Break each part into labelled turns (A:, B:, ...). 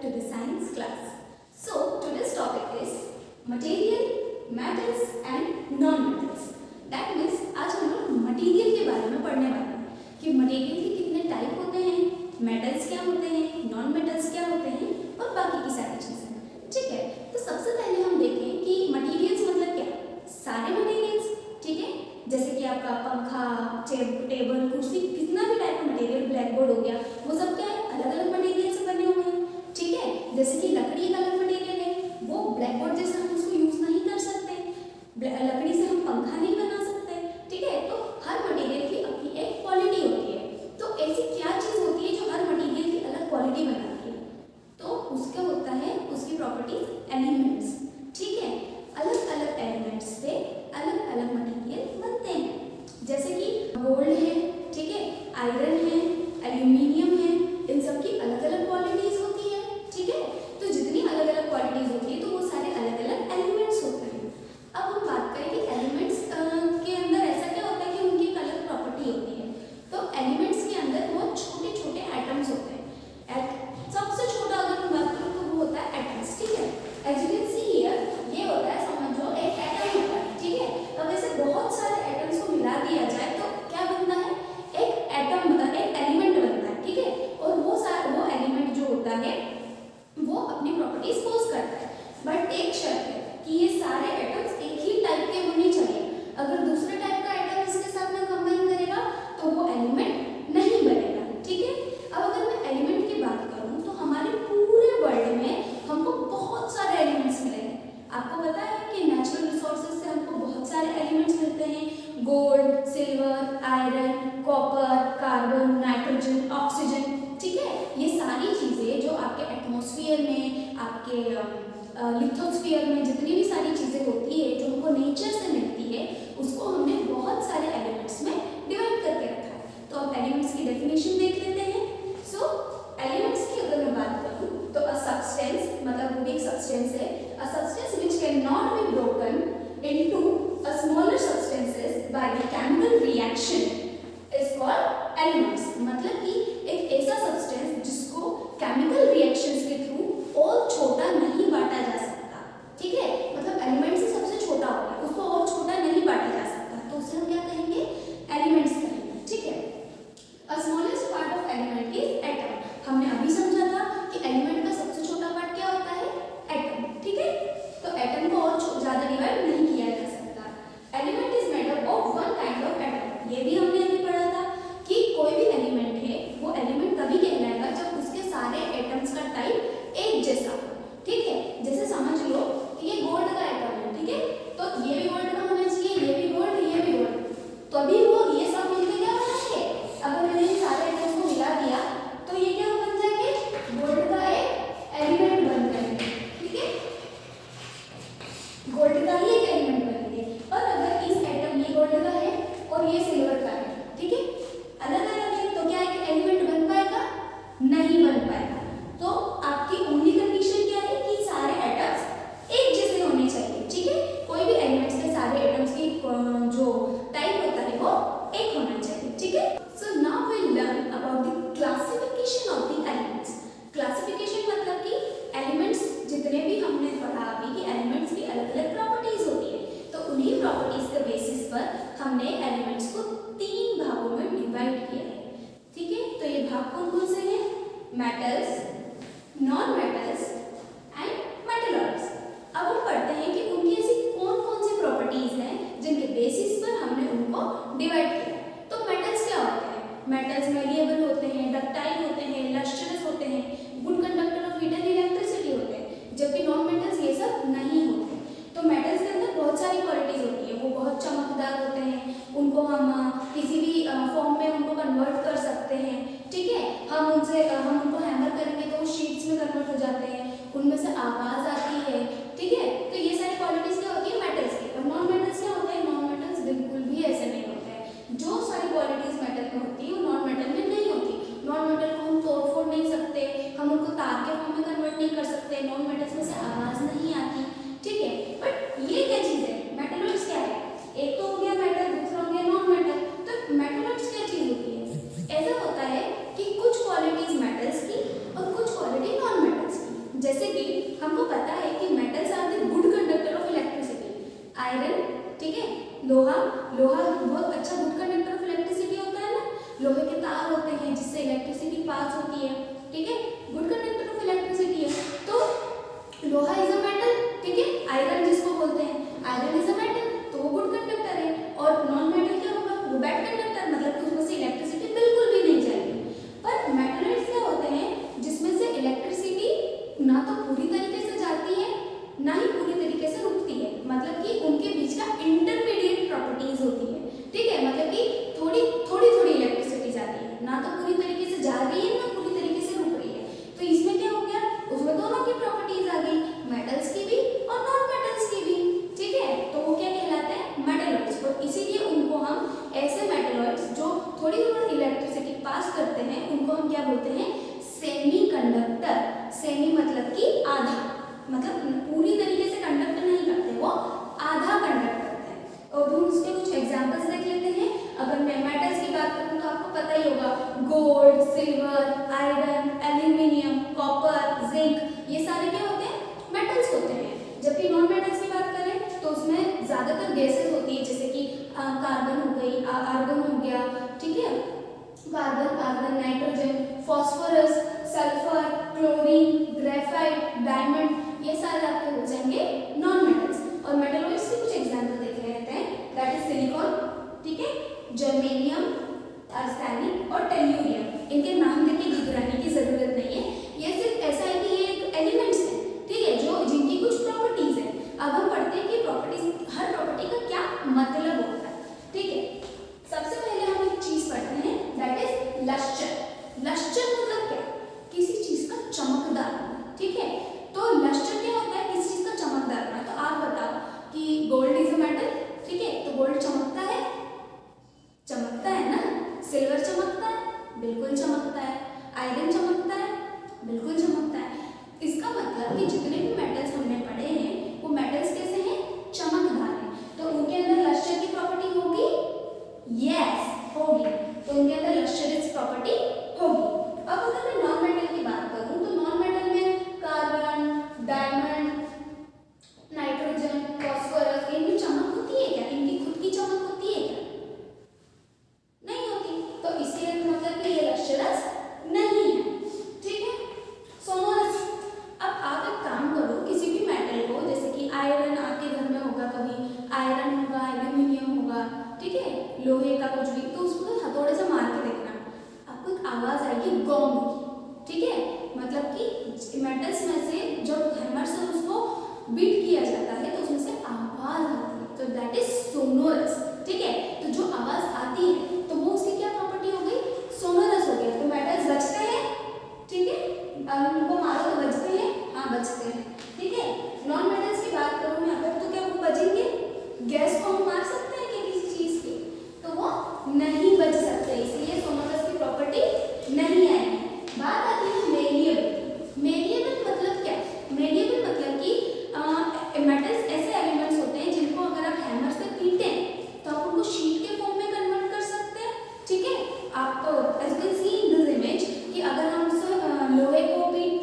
A: to the science class. So today's topic is material, metals and non-metals. That means आज हम लोग material के बारे में पढ़ने वाले हैं कि मटेरियल के कितने टाइप होते हैं, मेटल्स क्या होते हैं, नॉन मेटल्स क्या होते हैं और बाकी की सारी चीजें। ठीक है, तो सबसे पहले हम देखें कि मटेरियल्स मतलब क्या। सारे मटेरियल्स, ठीक है, जैसे कि आपका पंखा, टेबल, कुर्सी, कितना भी टाइप का मटेरियल, ब्लैक बोर्ड हो गया, वो सब क्या है, अलग अलग मटेरियल से बने हुए हैं। ठीक है, जैसे कि लकड़ी एक अलग मटेरियल है, वो ब्लैक बोर्ड जैसा हम उसको यूज नहीं कर सकते, लकड़ी से हम पंखा नहीं बना सकते। ठीक है, तो हर मटेरियल की अपनी एक क्वालिटी होती है। तो ऐसी क्या चीज होती है जो हर मटेरियल की अलग क्वालिटी बनाती है? तो उसका होता है उसकी प्रॉपर्टीज एलिमेंट्स। ठीक है, अलग अलग एलिमेंट्स से अलग अलग मटेरियल बनते हैं। जैसे कि गोल्ड है, ठीक है, आयरन है, एल्यूमिनियम है, इन सब की अलग अलग क्वालिटीज होती है। ठीक है, तो जितनी अलग अलग क्वालिटीज होती है तो वो सारे अलग अलग एलिमेंट्स होते हैं। अब हम बात करें कि एलिमेंट्स के अंदर ऐसा क्या होता है कि उनकी एक अलग प्रॉपर्टी होती है। तो एलिमेंट्स के अंदर बहुत छोटे छोटे एटम्स होते हैं। सबसे छोटा अगर मैं बात करूँ तो वो होता है एटम्स। ठीक है, as you can see here, ये होता है, समझो एक एटम होता है। ठीक है, अब ऐसे बहुत सारे एटम्स को मिला दिया जाए तो क्या बनता है, एक एटम, एक एलिमेंट बनता है। ठीक है, और वो एलिमेंट जो होता है वो अपनी प्रॉपर्टीज पोज करता है। बट एक शर्त है कि ये सारे एटम्स एक ही टाइप के होने चाहिए। अगर दूसरे टाइप का एटम इसके साथ में कंबाइन करेगा तो वो एलिमेंट नहीं बनेगा। ठीक है, अब अगर मैं एलिमेंट की बात करूं तो हमारे पूरे वर्ल्ड में हमको बहुत सारे एलिमेंट्स मिलेंगे। आपको पता है कि नेचुरल रिसोर्सेज से हमको बहुत सारे एलिमेंट्स मिलते हैं, gold, silver, iron, copper, carbon, nitrogen, oxygen. ठीक है, ये सारी चीजें जो आपके एटमॉस्फेयर में, आपके लिथोस्फीयर में जितनी भी सारी चीजें होती है जो हमको नेचर से मिलती है, उसको हमने बहुत सारे एलिमेंट्स में डिवाइड करके रखा है। तो अब एलिमेंट्स की डेफिनेशन देख लेते हैं। सो एलिमेंट्स की अगर मैं बात करूं तो अ सब्सटेंस, मतलब वो भी एक सब्सटेंस है, a substance which can not be broken into a smaller substances by the chemical reaction is called elements. मतलब कि एक ऐसा सब्सटेंस जिसको केमिकल रिएक्शंस के थ्रू और छोटा नहीं बांटा जा सकता। ठीक है, मतलब एलिमेंट से सबसे छोटा हो गया, उसको और छोटा नहीं बांटा जा सकता, तो उसे हम क्या कहेंगे, एलिमेंट्स कहेंगे। ठीक है, a smallest part of element is atom. हमने अभी समझा था कि एलिमेंट का सबसे छोटा पार्ट क्या होता है, एटम। ठीक है, तो एटम को और ज्यादा डिवाइड नहीं किया जा सकता। Element is made up of one kind of atom. ये भी हमने अभी पढ़ा था कि कोई भी एलिमेंट है वो एलिमेंट तभी कहलाएगा जब उसके सारे एटम्स का टाइप एक जैसा हो। ठीक है, जैसे समझ लो कि ये गोल्ड का एटम है। ठीक है, तो ये भी गोल्ड का होना चाहिए, ये भी गोल्ड, ये भी गोल्ड, तो अभी वो ये सब मिलकर क्या बनाएंगे, अगर मैंने इन सारे एटम्स को मिला दिया तो ये क्या बन जाएंगे, गोल्ड का एक एलिमेंट बन जाएंगे। ठीक है, गोल्ड का ही एक एलिमेंट बनेंगे। और अगर इस एटम, ये गोल्ड का है और ये सिल्वर का है, ठीक है, अलग अलग है, तो क्या एक एलिमेंट बन पाएगा, नहीं बन पाएगा। तो आपकी ओनली कंडीशन क्या है कि सारे एटम्स एक जैसे होने चाहिए। ठीक है, कोई भी एलिमेंट्स के सारे एटम्स की जो टाइप होता है वो एक होना चाहिए। ठीक है, so now we learn about the classification of the elements. Classification मतलब कि एलिमेंट्स, जितने भी हमने पढ़ा अभी कि एलिमेंट्स की अलग अलग प्रॉपर्टीज होती है, तो उन्हीं प्रॉपर्टीज के बेसिस पर हमने एलिमेंट्स को 3 भागों में डिवाइड किया है। ठीक है, तो ये भाग कौन कौन से हैं, metals, non metals and metalloids. अब हम पढ़ते हैं कि उनकी ऐसी कौन कौन सी प्रॉपर्टीज हैं जिनके बेसिस पर हमने उनको डिवाइड किया। तो मेटल्स क्या होते हैं, मेटल्स मैलिएबल होते हैं, डक्टाइल होते हैं, लस्ट्रस होते हैं, good conductor of heat and electricity होते हैं, जबकि नॉन मेटल्स ये सब नहीं होते। तो मेटल्स के अंदर बहुत सारी क्वालिटीज होती है, वो बहुत चमकदार होते हैं, उनको हम किसी भी फॉर्म में उनको कन्वर्ट कर सकते हैं। ठीक है, हम उनको हैमर करेंगे तो वो शीट्स में कन्वर्ट हो जाते हैं, उनमें से आवाज आती है। ठीक है, तो ये सारी क्वालिटीज क्या होती है मेटल्स की। और नॉन मेटल्स क्या होते हैं, नॉन मेटल्स बिल्कुल भी ऐसे नहीं होते हैं। जो सारी क्वालिटीज मेटल में होती है वो नॉन मेटल में नहीं होती। नॉन मेटल को हम तोड़ फोड़ नहीं सकते, हम उनको तार के फॉर्म में कन्वर्ट नहीं कर सकते, नॉन मेटल्स में से आवाज नहीं आती। ठीक है, बट ये क्या चीज है, मेटलॉइड्स क्या है, एक तो हो गया मेटल, दूसरा हो गया नॉन मेटल। तो मेटलॉइड्स क्या चीज होती है, ऐसा होता है कि कुछ क्वालिटीज मेटल्स की और कुछ क्वालिटी नॉन मेटल्स की। लोहा लोहा बहुत अच्छा गुड कंडक्टर ऑफ इलेक्ट्रिसिटी होता है ना, लोहे के तार होते हैं जिससे इलेक्ट्रिसिटी पास होती है, ठीक है, गुड कंडक्टर ऑफ इलेक्ट्रिसिटी है। तो लोहा इज अ मेटल, ठीक है, आयरन जिसको बोलते हैं, आयरन इज अ मेटल, तो वो गुड कंडक्टर है। और नॉन मेटल क्या होगा, वो बैड कंडक्टर, मतलब कि उसमें से इलेक्ट्रिसिटी बिल्कुल भी नहीं जाएगी। पर मेटलॉइड्स क्या होते हैं जिसमें से इलेक्ट्रिसिटी ना तो पूरी तरीके से जाती है ना ही पूरी तरीके से रुकती है, मतलब कि उनके बीच का इंटरमीडिएट प्रॉपर्टीज होती है, ठीक है, मतलब कि थोड़ी थोड़ी इलेक्ट्रिसिटी जाती है, ना तो पूरी तरीके से जा रही है ना पूरी तरीके से रुक रही है। तो इसमें क्या हो गया, उसमें दोनों की प्रॉपर्टीज आ गई, मेटल्स की भी और नॉन मेटल्स की भी, ठीक है। तो वो क्या कहलाते हैं, मेटलॉइड्स। और इसीलिए उनको हम ऐसे मेटलॉइड्स जो थोड़ी इलेक्ट्रिसिटी पास करते हैं उनको हम क्या बोलते हैं, सेमी कंडक्टर। सेमी मतलब कि आधा, मतलब पूरी तरीके से कंडक्ट नहीं करते, वो आधा कंडक्ट करते हैं। और हम उसके कुछ एग्जांपल्स देख लेते हैं। अगर मैं मेटल्स की बात करूं तो आपको पता ही होगा, gold, silver, iron, aluminium, copper, zinc, ये सारे क्या होते हैं, मेटल्स होते हैं। जबकि नॉन मेटल्स की बात करें तो उसमें ज्यादातर गैसेस होती है, जैसे कि कार्बन हो गई, आर्गन हो गया, ठीक है, carbon, argon, nitrogen, phosphorus, sulphur, chlorine, graphite, diamond, ये सारे आपके हो जाएंगे नॉन मेटल्स। और मेटलॉइड्स के कुछ एग्जांपल देख लेते हैं, दैट इज सिलिकॉन, ठीक है, जर्मेनियम, आर्सेनिक और टेल्यूरियम। इनके नाम देके घबराने की जरूरत नहीं है, ये सिर्फ ऐसा है कि ये एक एलिमेंट्स है, ठीक है, जो जिनकी कुछ प्रॉपर्टीज है। अब हम पढ़ते हैं कि प्रॉपर्टीज, हर प्रॉपर्टी का क्या मतलब होता है, ठीक है। सबसे पहले हम एक चीज पढ़ते हैं, दैट इज लस्टर। लस्टर मतलब क्या, किसी चीज का चमकदार होना, ठीक है। तो लस्टर क्या होता है, किसी चीज का चमकदार होना। तो आप बताओ कि गोल्ड इज अ मेटल, ठीक है, तो गोल्ड चमकता है, चमकता है ना, सिल्वर चमकता है, बिल्कुल चमकता है, आयरन चमकता है, बिल्कुल चमकता है। इसका मतलब कि जितने भी मेटल्स हमने पढ़े हैं वो मेटल्स कैसे हैं, चमकदार हैं। तो उनके अंदर लस्टर की प्रॉपर्टी होगी, यस होगी, तो उनके अंदर लस्टरस प्रॉपर्टी होगी। अब अगर मैं नॉन मेटल की बात करूं तो नॉन मेटल में कार्बन, डायमंड, नाइट्रोजन, फास्फोरस, इनमें चमक होती है क्या, इनकी खुद की चमक होती है क्या, नहीं होती। तो इसलिए मतलब कि ये लस्टरस नहीं है, ठीक है। सोनोरस, अब आप एक काम करो, किसी भी मेटल को, जैसे कि आयरन आपके घर में होगा, कभी आयरन होगा, एल्यूमिनियम होगा, ठीक है, लोहे का कुछ भी, तो उसको हथौड़े से मार के देखना, आपको एक आवाज आएगी गोंग की, ठीक है, मतलब कि मेटल्स में से जब हैमर से उसको बीट किया जाता है तो उसमें से आवाज आती है, तो दैट इज सोनोरस, ठीक है। तो जो आवाज आती है तो वो उसकी क्या प्रॉपर्टी हो गई, सोनोरस हो गया। तो मेटल्स बजते हैं, ठीक है, अगर उनको मारो तो बजते हैं, हाँ बजते हैं, ठीक है। नॉन मेटल्स की बात करूँ मैं अगर, तो क्या वो बजेंगे, गैस को हम मार सकते हैं कि किसी चीज की, तो वो नहीं बज सकते, इसलिए सोनोरस की प्रॉपर्टी नहीं आएगी। बात आती है मेलिएबल। मेलिएबल मतलब क्या, मेलिएबल मतलब कि मेटल्स ऐसे एलिमेंट्स होते हैं जिनको अगर आप हैमर से पीटें तो आप उनको शीट के फॉर्म में कन्वर्ट कर सकते हैं, ठीक है। आप as you can see in this image कि अगर हम लोहे को पीट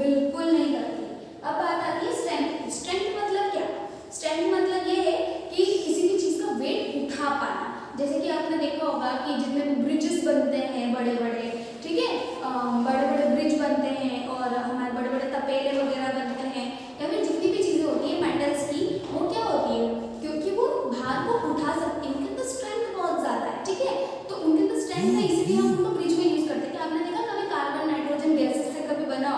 A: बिल्कुल नहीं करती। अब बात आती है स्ट्रेंथ। स्ट्रेंथ मतलब क्या? स्ट्रेंथ मतलब ये है कि किसी भी चीज का वेट उठा पाना। जैसे कि आपने देखा होगा कि जितने भी ब्रिजेस बनते हैं बड़े बड़े, ठीक है, बड़े बड़े ब्रिज बनते हैं और हमारे बड़े बड़े तपेले वगैरह बनते हैं, या फिर जितनी भी चीजें होती है मेटल्स की, वो क्या होती है, क्योंकि वो भार को उठा सकती है, उनके अंदर स्ट्रेंथ बहुत ज्यादा है, ठीक है, तो उनके अंदर स्ट्रेंथ है, इसीलिए हम उनको ब्रिज में यूज करते हैं। कि आपने देखा कभी कार्बन नाइट्रोजन गैसेस से कभी बना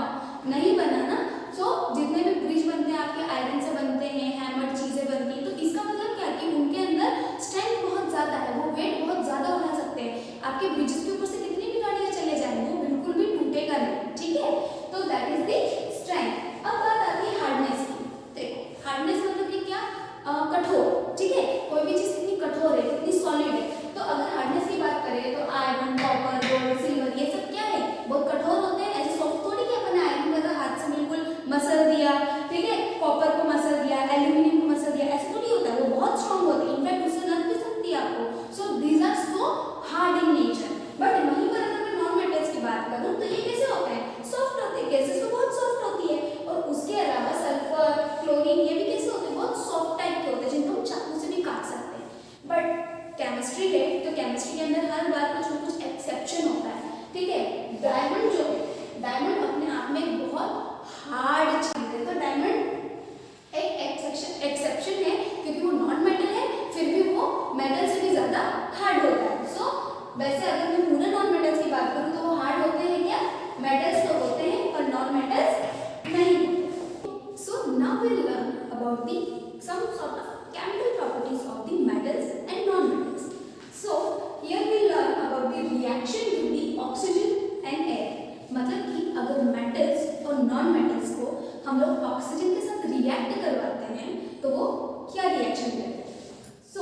A: नहीं बना ना? सो जितने भी ब्रिज बनते हैं आपके आयरन से बनते हैं, हैमर्ड चीजें बनती हैं, तो इसका मतलब क्या कि उनके अंदर स्ट्रेंथ बहुत ज्यादा है, वो वेट बहुत ज्यादा उठा सकते हैं। आपके ब्रिजेस के ऊपर से कितनी भी गाड़ियां चले जाएंगे वो बिल्कुल भी टूटेगा नहीं, ठीक है, तो दैट इज द स्ट्रेंथ। अब बात आती है हार्डनेस की। देखो हार्डनेस मतलब कि क्या? कठोर, ठीक है, कोई भी चीज कितनी कठोर है, कितनी सॉलिड है, तो अगर हार्डनेस की बात करें तो आयरन, कॉपर, गोल्ड, सिल्वर, ये सब क्या है, बहुत कठोर होते हैं। ऐसे सॉफ्ट थोड़ी कि अपन आयरन को अगर हाथ से बिल्कुल मसल दिया, ठीक है, कॉपर को मसल दिया, एल्यूमिनियम को मसल दिया, ऐसे थोड़ी होता है, वो बहुत स्ट्रॉन्ग होते हैं, इनफैक्ट उससे लग भी सकती है आपको। So these are so hard in nature. But वहीं पर अगर मैं नॉन मेटल्स की बात करूं तो ये कैसे होते हैं? सॉफ्ट होते हैं, गैसेस तो बहुत सॉफ्ट होती है, और उसके अलावा सल्फर, क्लोरीन, ये भी कैसे होते हैं? बहुत सॉफ्ट टाइप के होते हैं, जिनको हम चाकू से भी काट सकते हैं। बट केमिस्ट्री है तो केमिस्ट्री के अंदर हर बार कुछ न कुछ एक्सेप्शन होता है, ठीक है। डायमंड जो है, डायमंड अपने आप में एक बहुत हार्ड चीज है, तो डायमंड एक एक्सेप्शन है, क्योंकि वो नॉन मेटल है, फिर भी वो मेटल से भी ज्यादा हार्ड होता है। सो वैसे अगर मैं पूरे नॉन मेटल्स की बात करूं तो वो हार्ड होते हैं क्या? मेटल्स तो होते हैं पर नॉन मेटल्स नहीं होते। So now we learn about the some sort of chemical properties of the metals and non-metals. So here we learn about the reaction with the oxygen and air. मतलब कि अगर metals और non metals को हम लोग oxygen के साथ react करवाते हैं तो वो क्या रिएक्शन करते हैं? सो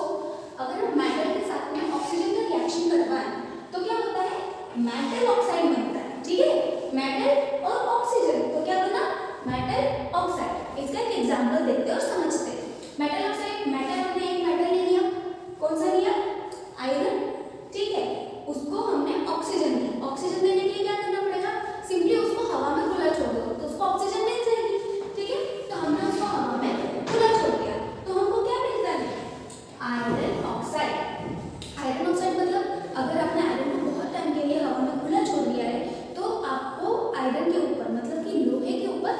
A: अगर हम मेटल के साथ में ऑक्सीजन का रिएक्शन करवाएं तो क्या होता है? मेटल ऑक्साइड बनता है, ठीक है, मेटल और ऑक्सीजन, तो क्या बना? Metal oxide. इसका एक एग्जांपल देखते हैं और समझते हैं। मेटल ऑक्साइड, मेटल हमने एक मेटल ले लिया, कौन सा लिया? आयरन, ठीक है, उसको हमने ऑक्सीजन दी। ऑक्सीजन देने के लिए क्या करना पड़ेगा? सिंपली उसको हवा में खुला छोड़ दो तो उसको ऑक्सीजन मिल जाएगी, ठीक है, तो हमने उसको हवा में खुला छोड़ दिया तो हमको क्या मिलता है? Iron oxide. आयरन ऑक्साइड मतलब अगर आपने आयरन को बहुत टाइम के लिए हवा में खुला छोड़ दिया है तो आपको आयरन के ऊपर मतलब कि लोहे के ऊपर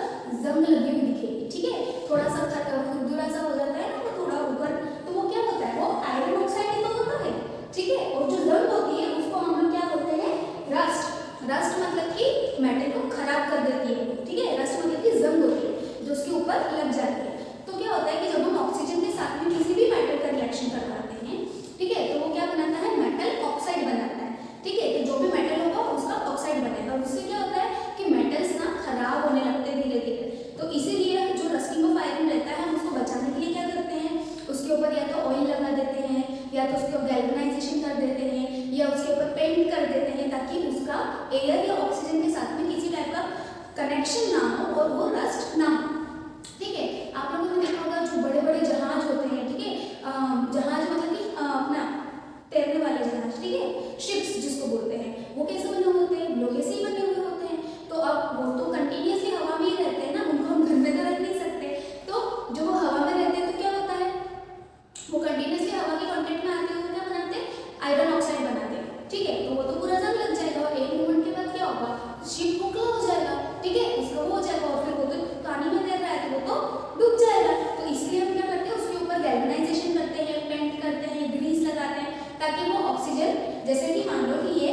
A: जंग लगी हुई दिखेगी, ठीक है, थोड़ा सा खुरदुरा सा हो जाता है ना, वो थोड़ा ऊपर, तो वो क्या होता है? वो आयरन ऑक्साइड ही तो होता है, ठीक है, और जो जंग होती है उसको हम लोग क्या बोलते हैं? रस्ट। रस्ट मतलब कि मेटल को खराब कर देती है, ठीक है, रस्ट मतलब कि जंग होती है जो उसके ऊपर लग जाती है। तो क्या होता है कि जब हम ऑक्सीजन के साथ में किसी भी मेटल का रिएक्शन करवाते हैं, ठीक है, तो वो क्या बनाता है? मेटल ऑक्साइड बनाता है, ठीक है, तो जो भी मेटल होगा उसका ऑक्साइड बनेगा। उससे क्या होता है कि मेटल्स ना खराब होने लगते हैं धीरे धीरे। तो इसीलिए जो रस्टिंग ऑफ आयरन रहता है हम उसको बचाने के लिए क्या करते हैं? उसके ऊपर या तो ऑयल लगा देते हैं, या तो उसके ऊपर गैल्वेनाइजेशन कर देते हैं, या उसके ऊपर पेंट कर देते हैं, ताकि उसका एयर या ऑक्सीजन के साथ में किसी टाइप का कनेक्शन ना हो और वो रस्ट ना हो, ठीक है। आप लोगों ने देखा होगा जो बड़े बड़े जहाज होते हैं, ठीक है, जहाज मतलब कि अपना तैरने वाले जहाज, ठीक है, शिप्स जिसको बोलते हैं, वो कैसे बने होते हैं? लोहे से ही बने हुए होते हैं। तो अब वो तो कंटिन्यूअसली हवा में ही रहते हैं ना, उनको हम घर में तो रख नहीं सकते, तो जो वो हवा में रहते हैं तो क्या होता है? वो कंटिन्यूअसली हवा के कांटेक्ट में आते हुए क्या बनाते हैं? आयरन ऑक्साइड बनाते हैं, ठीक है, तो वो तो पूरा जंग लग जाएगा और एक मोमेंट के बाद क्या होगा? शिप खोखला हो जाएगा, ठीक है, उसका वो हो जाएगा और फिर वो तो पानी में तैर रहा है तो वो तो डूब जाएगा। तो इसलिए हम क्या करते हैं? उसके ऊपर गैल्वेनाइजेशन करते हैं, पेंट करते हैं, ग्रीस लगाते हैं, ताकि वो ऑक्सीजन, जैसे कि मान लो कि ये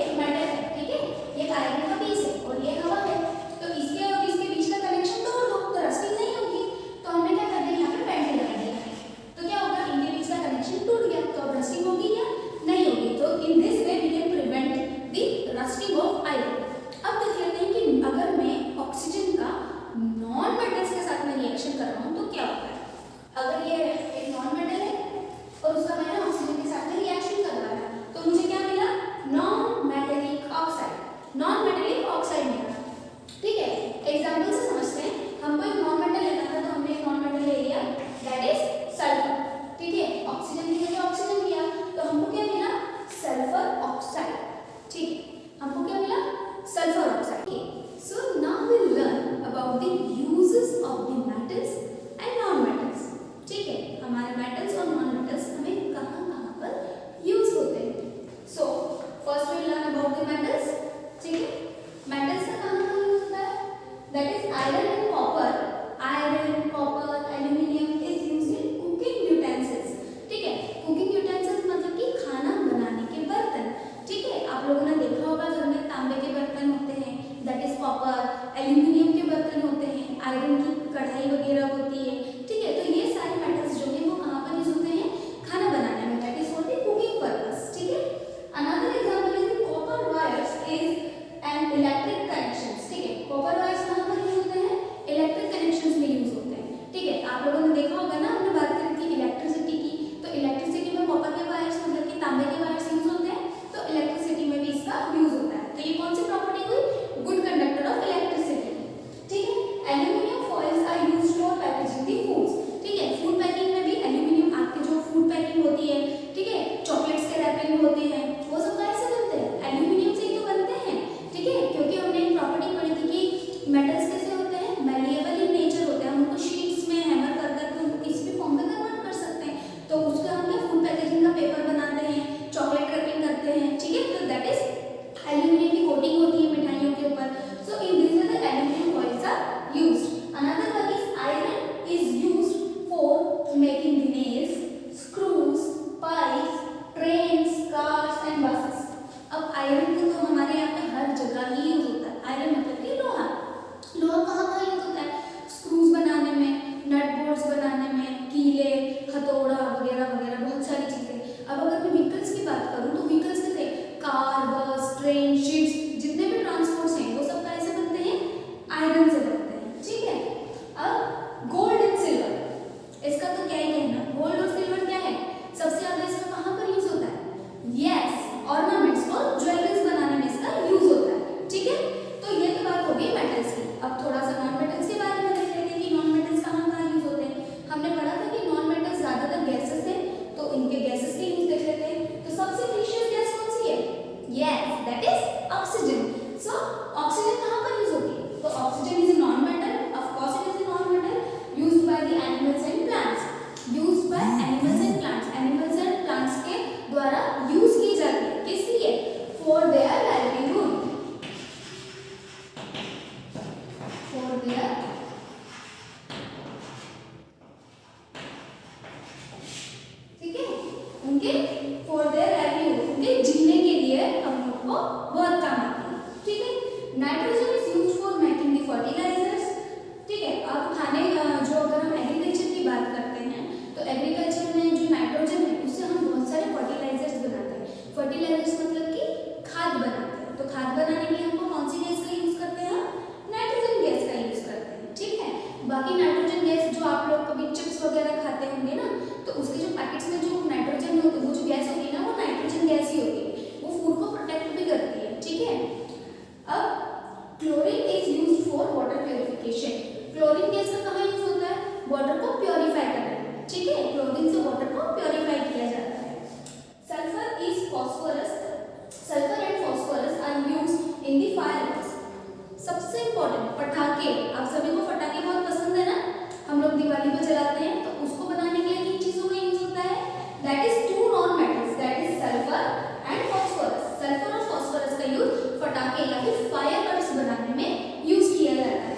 A: आयरन को तो हमारे यहाँ पे हर जगह ही यूज होता है। आयरन मतलब कि लोहा। लोहा कहाँ कहाँ यूज होता है? स्क्रूज बनाने में, नट बोल्ट्स बनाने में, कीले, हथौड़ा वगैरह वगैरह बहुत सारी चीजें। अब अगर मैं व्हीकल्स की बात करूँ तो व्हीकल्स कैसे, कार, बस, ट्रेन, शिप्स, जितने भी ट्रांसपोर्ट्स हैं वो सब कैसे बनते हैं? आयरन से बनते हैं, ठीक है। अब गोल्ड एंड सिल्वर, इसका तो क्या ही कहना। गोल्ड और सिल्वर क्या है, सबसे ज्यादा इसमें कहाँ पर यूज होता है? यस, ऑर्नामेंट्स और ज्वेलरीज बनाने में इसका यूज होता है, ठीक है। तो ये तो बात हो गई मेटल्स की। अब थोड़ा सा नॉन मेटल्स के बारे में देख लेते हैं कि नॉन मेटल्स कहाँ कहाँ यूज होते हैं। हमने पढ़ा था कि नॉन मेटल्स ज्यादातर गैसेस हैं, तो इनके गैसेस के यूज देख लेते हैं। तो सबसे प्रीशियस गैस कौन सी है? Yes, that is oxygen. So oxygen कहाँ पर यूज होती है? तो oxygen is a non metal, of course it is a non metal, used by the animals and plants. Used by animals and plants, animals and plants के द्वारा use की जाती है। किस लिए? For their livelihood, for their, ठीक है, उनके फॉर देयर लाइवलीहुड, उनके जीने के लिए हम लोग को बहुत काम आती है, ठीक है। Nitrogen is used for making the fertilisers, ठीक है। अब खाने जो अगर हम एग्रीकल्चर की बात करते हैं तो एग्रीकल्चर में जो नाइट्रोजन है उससे हम बहुत सारे फर्टिलाइजर्स बनाते हैं। फर्टिलाइजर्स मतलब कि खाद बनाते हैं। तो खाद बनाने के लिए हमको कौन सी गैस का यूज करते हैं? नाइट्रोजन गैस का यूज करते हैं, ठीक है। बाकी नाइट्रोजन गैस जो आप लोग कभी चिप्स वगैरह खाते होंगे ना, तो उसके जो पैकेट्स में जो नाइट्रोजन होती है, वो जो गैस होती है ना, वो नाइट्रोजन गैस ही होती है। वो फूड को प्रोटेक्ट भी करती है, ठीक है। अब chlorine is used for water purification. Chlorine gas का कहाँ यूज होता है? वाटर को प्योरीफाई करने में, ठीक है। क्लोरीन से वाटर को प्योरीफाई किया जाता है। Sulphur is phosphorus, sulphur and phosphorus are used in the fireworks. सबसे इंपॉर्टेंट, पटाखे। आप सभी को पटाखे बहुत पसंद है ना, हम लोग दिवाली पे जलाते हैं, तो उसको बनाने के लिए किन चीजों का यूज होता है? That is two non metals, that is sulphur and phosphorus. Sulphur और फॉस्फोरस का यूज पटाखे या फिर फायरवर्क्स बनाने में यूज किया जाता है,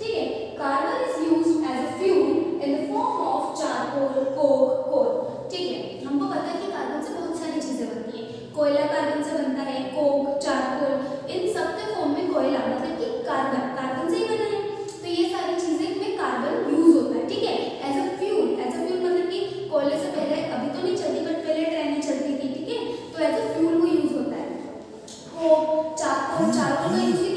A: ठीक है। Carbon is used as a fuel in the form of charcoal, coke, coal, ठीक है। हमको पता है कि कार्बन से बहुत सारी चीजें बनती हैं। कोयला कार्बन से बनता है, कोक, चारकोल, इन सब के फॉर्म में कोयला मतलब कि कार्बन से ही बना है। तो ये सारी चीजें में कार्बन यूज होता है, ठीक है, as a fuel. As a fuel मतलब कि कोयले से पहले, अभी तो नहीं चलती बट पहले ट्रेनें चलती थी, ठीक है, तो एज अ फ्यूल वो यूज होता है। कोक, चारकोल, चारकोल का यूज